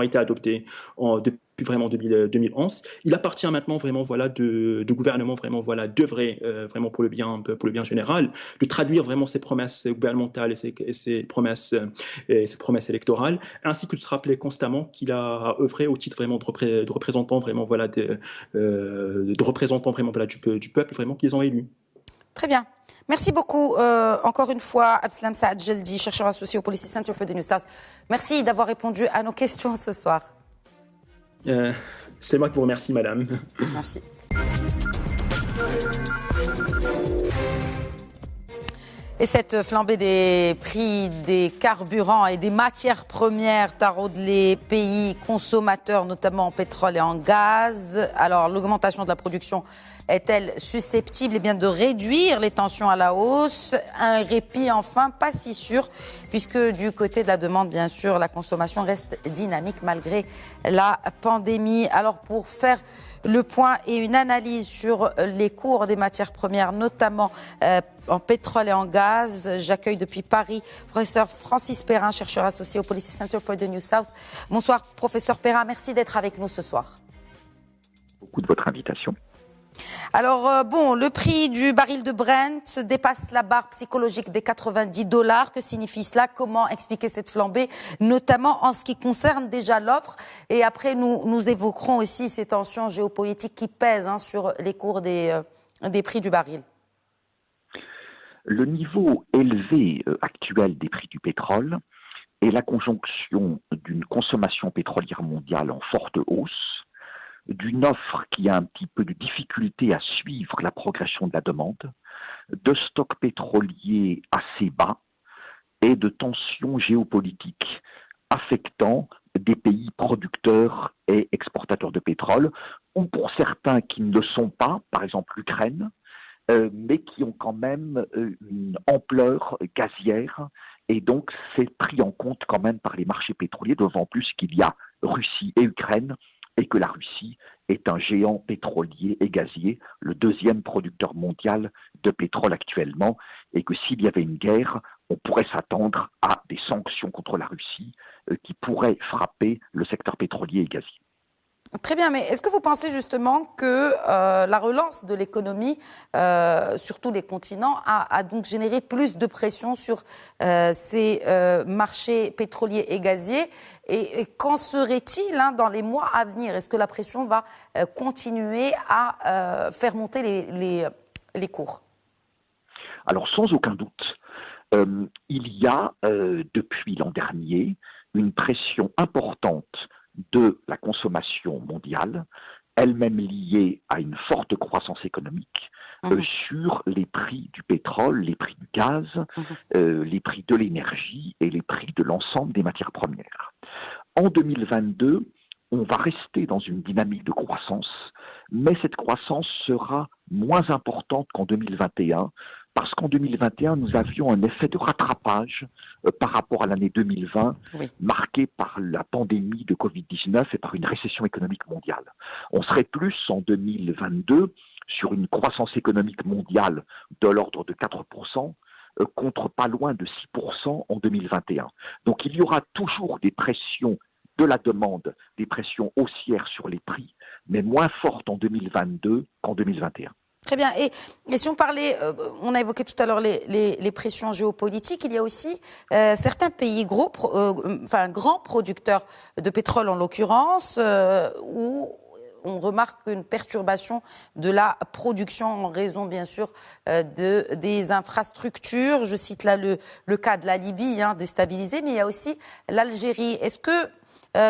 été adoptées depuis vraiment 2011. Il appartient maintenant vraiment de gouvernement vraiment d'œuvrer vraiment pour le bien général, de traduire vraiment ses promesses gouvernementales et ses promesses électorales, ainsi que de se rappeler constamment qu'il a œuvré au titre vraiment de représentant vraiment du peuple vraiment qu'ils ont élu. Très bien. Merci beaucoup, encore une fois, Abslam Saad Jeldi, chercheur associé au Policy Center for the New South. Merci d'avoir répondu à nos questions ce soir. C'est moi qui vous remercie, madame. Merci. Et cette flambée des prix des carburants et des matières premières taraude les pays consommateurs, notamment en pétrole et en gaz. Alors, l'augmentation de la production est-elle susceptible de réduire les tensions à la hausse? Un répit, enfin, pas si sûr, puisque du côté de la demande, bien sûr, la consommation reste dynamique malgré la pandémie. Alors, pour faire le point et une analyse sur les cours des matières premières, notamment en pétrole et en gaz, j'accueille depuis Paris professeur Francis Perrin, chercheur associé au Policy Center for the New South. Bonsoir professeur Perrin, merci d'être avec nous ce soir. Beaucoup de votre invitation. Alors le prix du baril de Brent dépasse la barre psychologique des $90. Que signifie cela? Comment expliquer cette flambée, notamment en ce qui concerne déjà l'offre? Et après, nous évoquerons aussi ces tensions géopolitiques qui pèsent sur les cours des prix du baril. Le niveau élevé actuel des prix du pétrole est la conjonction d'une consommation pétrolière mondiale en forte hausse, d'une offre qui a un petit peu de difficulté à suivre la progression de la demande, de stocks pétroliers assez bas et de tensions géopolitiques affectant des pays producteurs et exportateurs de pétrole, ou pour certains qui ne le sont pas, par exemple l'Ukraine, mais qui ont quand même une ampleur gazière, et donc c'est pris en compte quand même par les marchés pétroliers, d'autant plus qu'il y a Russie et Ukraine, et que la Russie est un géant pétrolier et gazier, le deuxième producteur mondial de pétrole actuellement, et que s'il y avait une guerre, on pourrait s'attendre à des sanctions contre la Russie qui pourraient frapper le secteur pétrolier et gazier. Très bien, mais est-ce que vous pensez justement que la relance de l'économie sur tous les continents a donc généré plus de pression sur ces marchés pétroliers et gaziers? Et qu'en serait-il dans les mois à venir? Est-ce que la pression va continuer à faire monter les cours? Alors sans aucun doute, il y a depuis l'an dernier une pression importante de la consommation mondiale, elle-même liée à une forte croissance économique, sur les prix du pétrole, les prix du gaz, les prix de l'énergie et les prix de l'ensemble des matières premières. En 2022, on va rester dans une dynamique de croissance, mais cette croissance sera moins importante qu'en 2021, parce qu'en 2021, nous avions un effet de rattrapage par rapport à l'année 2020, marqué par la pandémie de Covid-19 et par une récession économique mondiale. On serait plus en 2022 sur une croissance économique mondiale de l'ordre de 4%, contre pas loin de 6% en 2021. Donc il y aura toujours des pressions de la demande, des pressions haussières sur les prix, mais moins fortes en 2022 qu'en 2021. Très bien. Et si on parlait, on a évoqué tout à l'heure les pressions géopolitiques, il y a aussi certains pays grands producteurs de pétrole en l'occurrence, où on remarque une perturbation de la production en raison, bien sûr, des infrastructures. Je cite là le cas de la Libye, déstabilisée, mais il y a aussi l'Algérie. Est-ce que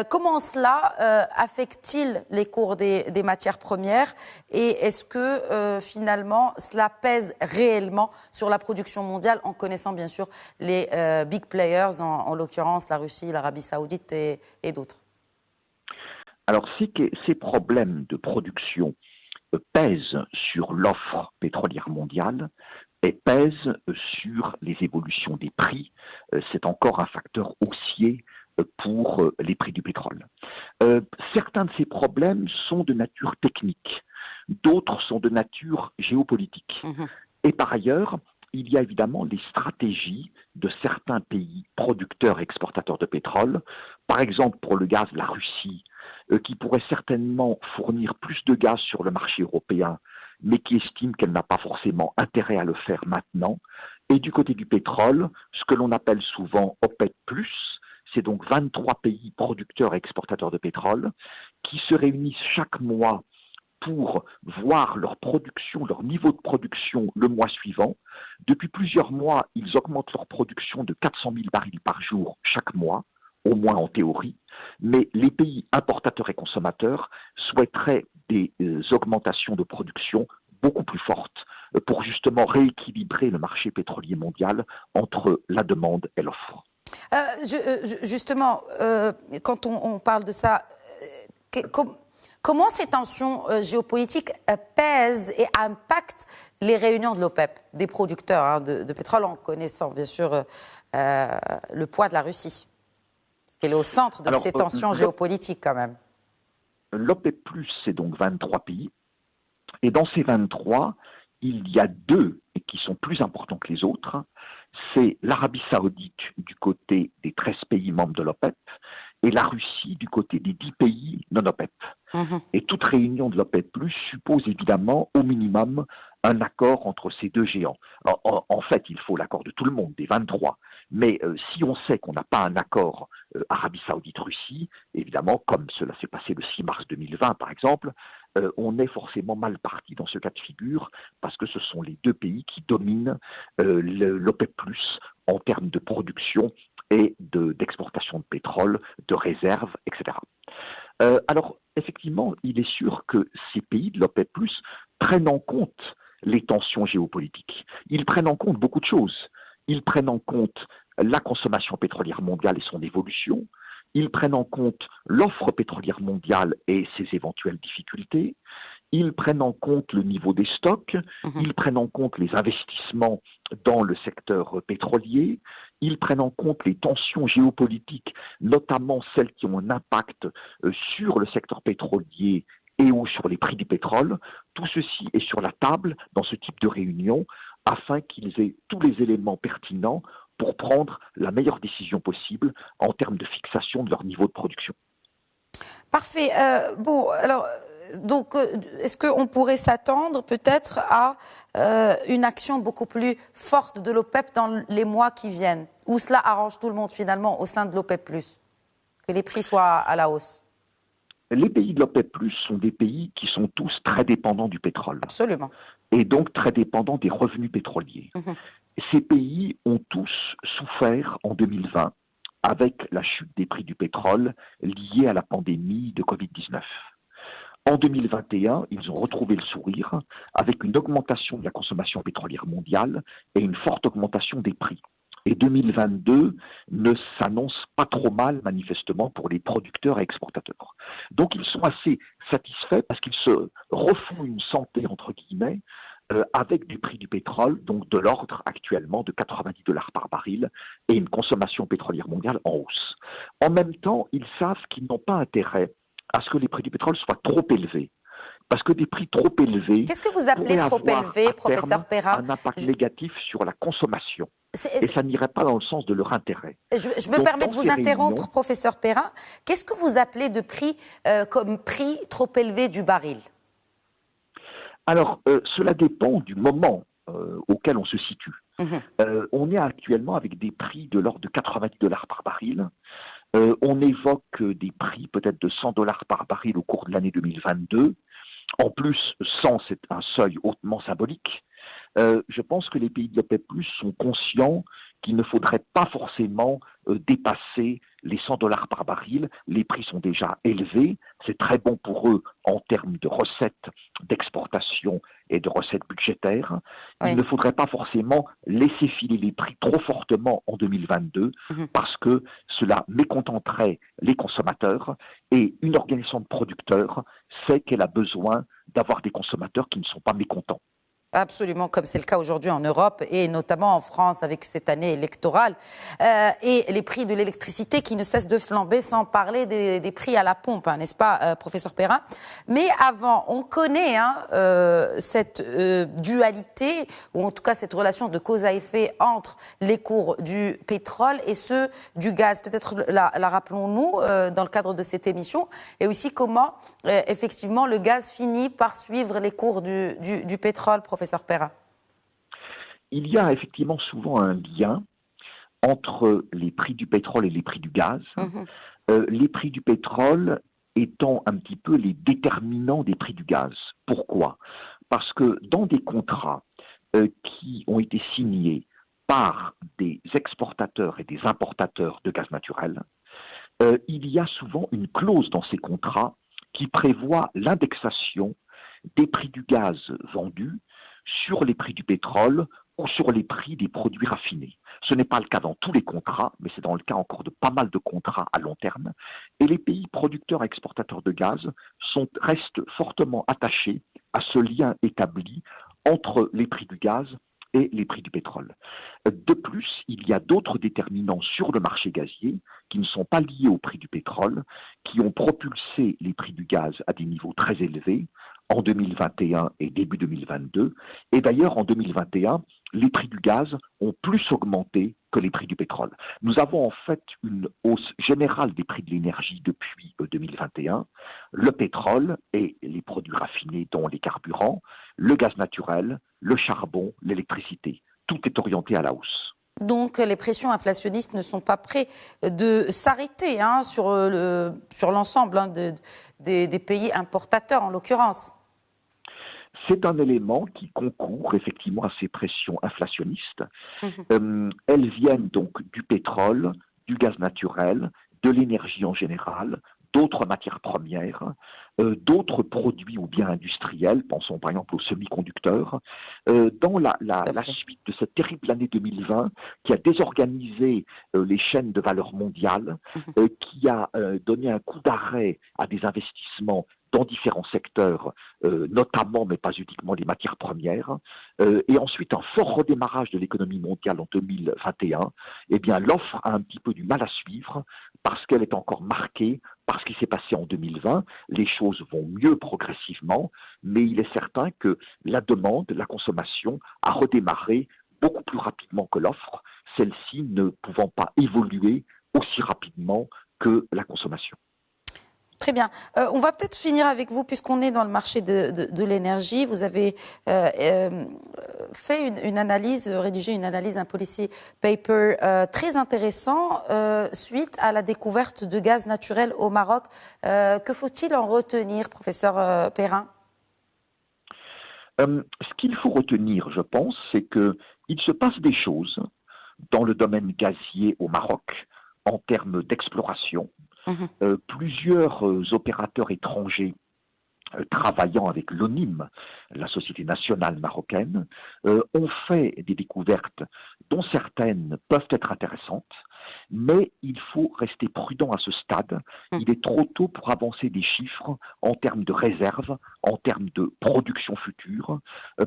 comment cela affecte-t-il les cours des matières premières, et est-ce que finalement cela pèse réellement sur la production mondiale, en connaissant bien sûr les big players, en l'occurrence la Russie, l'Arabie Saoudite et d'autres? Alors ces problèmes de production pèsent sur l'offre pétrolière mondiale et pèsent sur les évolutions des prix. C'est encore un facteur haussier pour les prix du pétrole. Certains de ces problèmes sont de nature technique, d'autres sont de nature géopolitique. Et par ailleurs, il y a évidemment les stratégies de certains pays producteurs et exportateurs de pétrole. Par exemple, pour le gaz, la Russie, qui pourrait certainement fournir plus de gaz sur le marché européen, mais qui estime qu'elle n'a pas forcément intérêt à le faire maintenant. Et du côté du pétrole, ce que l'on appelle souvent OPEC+, c'est donc 23 pays producteurs et exportateurs de pétrole qui se réunissent chaque mois pour voir leur production, leur niveau de production le mois suivant. Depuis plusieurs mois, ils augmentent leur production de 400 000 barils par jour chaque mois, au moins en théorie, mais les pays importateurs et consommateurs souhaiteraient des augmentations de production beaucoup plus fortes, pour justement rééquilibrer le marché pétrolier mondial entre la demande et l'offre. Justement, quand on parle de ça, comment ces tensions géopolitiques pèsent et impactent les réunions de l'OPEP, des producteurs de pétrole, en connaissant bien sûr le poids de la Russie, parce qu'elle est au centre de ces tensions géopolitiques quand même. L'OPEP+, c'est donc 23 pays, et dans ces 23, il y a 2 qui sont plus importants que les autres. C'est l'Arabie Saoudite du côté des 13 pays membres de l'OPEP et la Russie du côté des 10 pays non-OPEP. Et toute réunion de l'OPEP+, suppose évidemment au minimum un accord entre ces 2 géants. En fait, il faut l'accord de tout le monde, des 23. Mais si on sait qu'on n'a pas un accord Arabie Saoudite-Russie, évidemment, comme cela s'est passé le 6 mars 2020 par exemple, on est forcément mal parti dans ce cas de figure, parce que ce sont les 2 pays qui dominent l'OPEP+, en termes de production et d'exportation de pétrole, de réserves, etc. Alors, effectivement, il est sûr que ces pays de l'OPEP+, prennent en compte les tensions géopolitiques. Ils prennent en compte beaucoup de choses. Ils prennent en compte la consommation pétrolière mondiale et son évolution. Ils prennent en compte l'offre pétrolière mondiale et ses éventuelles difficultés. Ils prennent en compte le niveau des stocks. Ils prennent en compte les investissements dans le secteur pétrolier. Ils prennent en compte les tensions géopolitiques, notamment celles qui ont un impact sur le secteur pétrolier et ou sur les prix du pétrole. Tout ceci est sur la table dans ce type de réunion afin qu'ils aient tous les éléments pertinents pour prendre la meilleure décision possible en termes de fixation de leur niveau de production. Parfait. Bon, alors, donc, est-ce qu'on pourrait s'attendre peut-être à une action beaucoup plus forte de l'OPEP dans les mois qui viennent, où cela arrange tout le monde finalement au sein de l'OPEP+, que les prix soient à la hausse? Les pays de l'OPEP+, sont des pays qui sont tous très dépendants du pétrole. Absolument. Et donc très dépendants des revenus pétroliers. Ces pays ont tous souffert en 2020 avec la chute des prix du pétrole liée à la pandémie de Covid-19. En 2021, ils ont retrouvé le sourire avec une augmentation de la consommation pétrolière mondiale et une forte augmentation des prix. Et 2022 ne s'annonce pas trop mal, manifestement, pour les producteurs et exportateurs. Donc ils sont assez satisfaits parce qu'ils se refont une santé, entre guillemets, avec du prix du pétrole, donc de l'ordre actuellement de $90 par baril, et une consommation pétrolière mondiale en hausse. En même temps, ils savent qu'ils n'ont pas intérêt à ce que les prix du pétrole soient trop élevés. Parce que des prix trop élevés... Qu'est-ce que vous appelez trop élevé, professeur Perrin? Un impact négatif sur la consommation. Et ça n'irait pas dans le sens de leur intérêt. Je me permets de vous interrompre, professeur Perrin. Qu'est-ce que vous appelez de prix comme prix trop élevé du baril? Alors, cela dépend du moment auquel on se situe. On est actuellement avec des prix de l'ordre de $90 par baril. On évoque des prix peut-être de $100 par baril au cours de l'année 2022. En plus, 100, c'est un seuil hautement symbolique. Je pense que les pays de l'OPEP+ sont conscients qu'il ne faudrait pas forcément dépasser les $100 par baril. Les prix sont déjà élevés. C'est très bon pour eux en termes de recettes d'exportation et de recettes budgétaires. Il ne faudrait pas forcément laisser filer les prix trop fortement en 2022 parce que cela mécontenterait les consommateurs. Et une organisation de producteurs sait qu'elle a besoin d'avoir des consommateurs qui ne sont pas mécontents. Absolument, comme c'est le cas aujourd'hui en Europe et notamment en France avec cette année électorale. Et les prix de l'électricité qui ne cessent de flamber, sans parler des prix à la pompe, hein, n'est-ce pas, professeur Perrin? Mais avant, on connaît cette dualité, ou en tout cas cette relation de cause à effet entre les cours du pétrole et ceux du gaz. Peut-être la rappelons-nous dans le cadre de cette émission, et aussi comment, effectivement, le gaz finit par suivre les cours du pétrole, professeur Perrin. Il y a effectivement souvent un lien entre les prix du pétrole et les prix du gaz. Les prix du pétrole étant un petit peu les déterminants des prix du gaz. Pourquoi? Parce que dans des contrats qui ont été signés par des exportateurs et des importateurs de gaz naturel, il y a souvent une clause dans ces contrats qui prévoit l'indexation des prix du gaz vendu sur les prix du pétrole ou sur les prix des produits raffinés. Ce n'est pas le cas dans tous les contrats, mais c'est dans le cas encore de pas mal de contrats à long terme. Et les pays producteurs et exportateurs de gaz restent fortement attachés à ce lien établi entre les prix du gaz et les prix du pétrole. De plus, il y a d'autres déterminants sur le marché gazier qui ne sont pas liés au prix du pétrole, qui ont propulsé les prix du gaz à des niveaux très élevés en 2021 et début 2022. Et d'ailleurs, en 2021, les prix du gaz ont plus augmenté que les prix du pétrole. Nous avons en fait une hausse générale des prix de l'énergie depuis 2021. Le pétrole et les produits raffinés, dont les carburants, le gaz naturel, le charbon, l'électricité. Tout est orienté à la hausse. Donc les pressions inflationnistes ne sont pas prêtes de s'arrêter sur l'ensemble des pays importateurs en l'occurrence. C'est un élément qui concourt effectivement à ces pressions inflationnistes. Elles viennent donc du pétrole, du gaz naturel, de l'énergie en général, d'autres matières premières, d'autres produits ou biens industriels, pensons par exemple aux semi-conducteurs, dans la suite de cette terrible année 2020 qui a désorganisé les chaînes de valeur mondiales, qui a donné un coup d'arrêt à des investissements dans différents secteurs, notamment, mais pas uniquement, les matières premières, et ensuite un fort redémarrage de l'économie mondiale en 2021, eh bien l'offre a un petit peu du mal à suivre parce qu'elle est encore marquée par ce qui s'est passé en 2020. Les choses vont mieux progressivement, mais il est certain que la demande, la consommation a redémarré beaucoup plus rapidement que l'offre, celle-ci ne pouvant pas évoluer aussi rapidement que la consommation. Très bien. On va peut-être finir avec vous, puisqu'on est dans le marché de l'énergie. Vous avez fait une analyse, rédigé une analyse, un policy paper très intéressant suite à la découverte de gaz naturel au Maroc. Que faut-il en retenir, professeur Perrin ? Ce qu'il faut retenir, je pense, c'est qu'il se passe des choses dans le domaine gazier au Maroc en termes d'exploration. Plusieurs opérateurs étrangers travaillant avec l'ONIM, la Société nationale marocaine, ont fait des découvertes dont certaines peuvent être intéressantes, mais il faut rester prudent à ce stade. Il est trop tôt pour avancer des chiffres en termes de réserve, en termes de production future,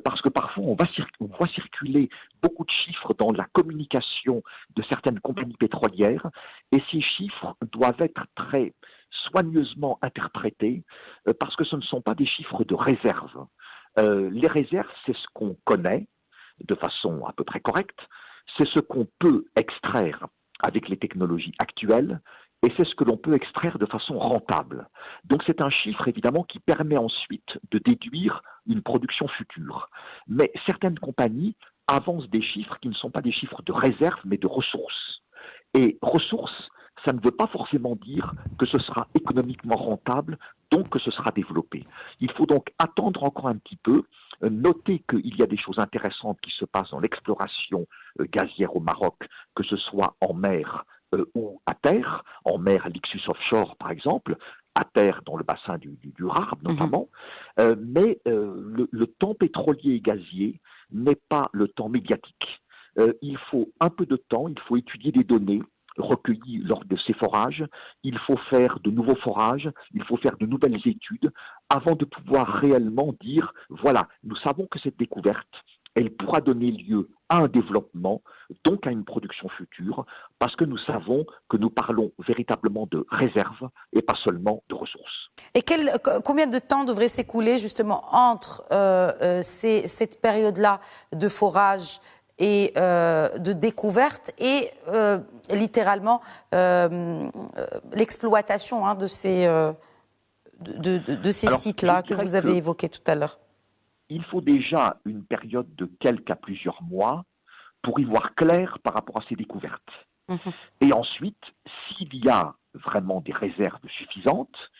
parce que parfois on voit circuler beaucoup de chiffres dans la communication de certaines compagnies pétrolières, et ces chiffres doivent être très soigneusement interprétés, parce que ce ne sont pas des chiffres de réserve. Les réserves, c'est ce qu'on connaît de façon à peu près correcte, c'est ce qu'on peut extraire avec les technologies actuelles, et c'est ce que l'on peut extraire de façon rentable. Donc c'est un chiffre évidemment qui permet ensuite de déduire une production future. Mais certaines compagnies avancent des chiffres qui ne sont pas des chiffres de réserve, mais de ressources. Et ressources, ça ne veut pas forcément dire que ce sera économiquement rentable, donc que ce sera développé. Il faut donc attendre encore un petit peu, noter qu'il y a des choses intéressantes qui se passent dans l'exploration gazière au Maroc, que ce soit en mer ou à terre, en mer à l'Ixus offshore par exemple, à terre dans le bassin du Rarb notamment, mais le temps pétrolier et gazier n'est pas le temps médiatique. Il faut un peu de temps, il faut étudier des données recueillies lors de ces forages, il faut faire de nouveaux forages, il faut faire de nouvelles études avant de pouvoir réellement dire, voilà, nous savons que cette découverte, elle pourra donner lieu à un développement, donc à une production future, parce que nous savons que nous parlons véritablement de réserves et pas seulement de ressources. Et combien de temps devrait s'écouler justement entre cette période-là de forage et de découverte et littéralement l'exploitation de ces sites-là que vous avez évoqués tout à l'heure? Il faut déjà une période de quelques à plusieurs mois pour y voir clair par rapport à ces découvertes. Et ensuite, s'il y a vraiment des réserves suffisantes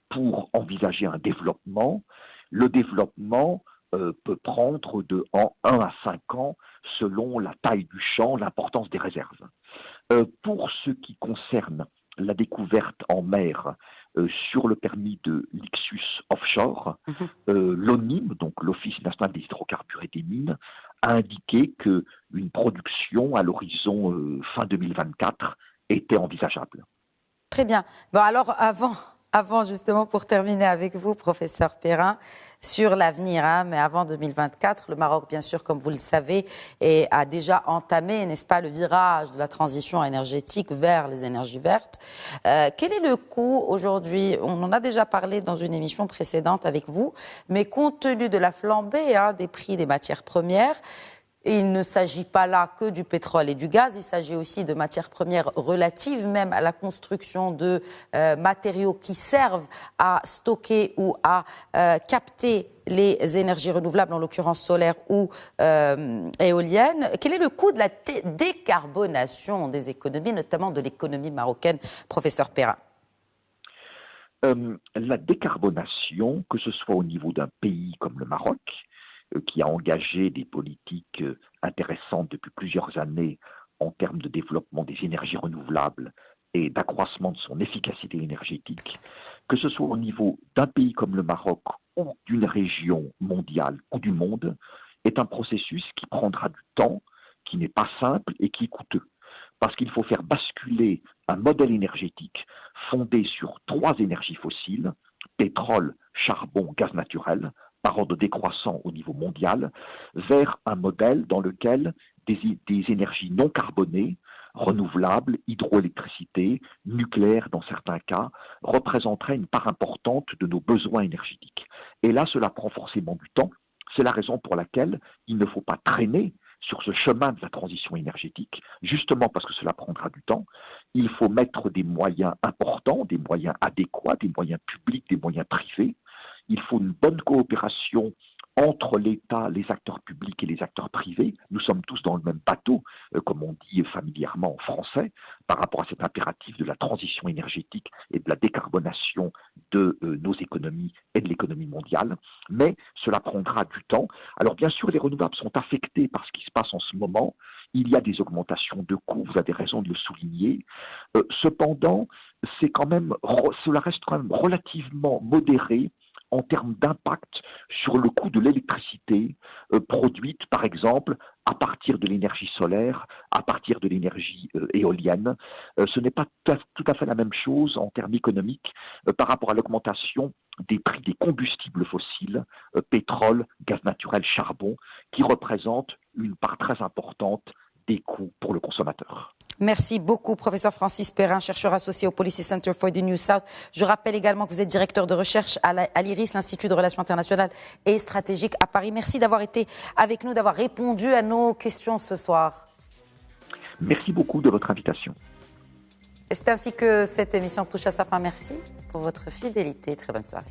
pour envisager un développement, le développement peut prendre de 1 à 5 ans selon la taille du champ, l'importance des réserves. Pour ce qui concerne la découverte en mer sur le permis de l'Ixus Offshore, l'ONIM, donc l'Office national des hydrocarbures et des mines, a indiqué qu'une production à l'horizon fin 2024 était envisageable. Très bien. Bon, alors, avant justement, pour terminer avec vous, professeur Perrin, sur l'avenir, mais avant 2024, le Maroc, bien sûr, comme vous le savez, a déjà entamé, n'est-ce pas, le virage de la transition énergétique vers les énergies vertes. Quel est le coût aujourd'hui? On en a déjà parlé dans une émission précédente avec vous, mais compte tenu de la flambée des prix des matières premières, et il ne s'agit pas là que du pétrole et du gaz, il s'agit aussi de matières premières relatives même à la construction de matériaux qui servent à stocker ou à capter les énergies renouvelables, en l'occurrence solaires ou éoliennes. Quel est le coût de la décarbonation des économies, notamment de l'économie marocaine, professeur Perrin? La décarbonation, que ce soit au niveau d'un pays comme le Maroc, qui a engagé des politiques intéressantes depuis plusieurs années en termes de développement des énergies renouvelables et d'accroissement de son efficacité énergétique, que ce soit au niveau d'un pays comme le Maroc ou d'une région mondiale ou du monde, est un processus qui prendra du temps, qui n'est pas simple et qui est coûteux. Parce qu'il faut faire basculer un modèle énergétique fondé sur 3 énergies fossiles, pétrole, charbon, gaz naturel, par ordre décroissant au niveau mondial, vers un modèle dans lequel des énergies non carbonées, renouvelables, hydroélectricité, nucléaire dans certains cas, représenteraient une part importante de nos besoins énergétiques. Et là, cela prend forcément du temps. C'est la raison pour laquelle il ne faut pas traîner sur ce chemin de la transition énergétique, justement parce que cela prendra du temps. Il faut mettre des moyens importants, des moyens adéquats, des moyens publics, des moyens privés. Il faut une bonne coopération entre l'État, les acteurs publics et les acteurs privés. Nous sommes tous dans le même bateau, comme on dit familièrement en français, par rapport à cet impératif de la transition énergétique et de la décarbonation de nos économies et de l'économie mondiale. Mais cela prendra du temps. Alors bien sûr, les renouvelables sont affectés par ce qui se passe en ce moment. Il y a des augmentations de coûts, vous avez raison de le souligner. Cependant, cela reste quand même relativement modéré en termes d'impact sur le coût de l'électricité produite, par exemple, à partir de l'énergie solaire, à partir de l'énergie éolienne. Ce n'est pas tout à fait la même chose en termes économiques par rapport à l'augmentation des prix des combustibles fossiles, pétrole, gaz naturel, charbon, qui représentent une part très importante des coûts pour le consommateur. Merci beaucoup, professeur Francis Perrin, chercheur associé au Policy Center for the New South. Je rappelle également que vous êtes directeur de recherche à l'IRIS, l'Institut de Relations internationales et stratégiques à Paris. Merci d'avoir été avec nous, d'avoir répondu à nos questions ce soir. Merci beaucoup de votre invitation. C'est ainsi que cette émission touche à sa fin. Merci pour votre fidélité. Très bonne soirée.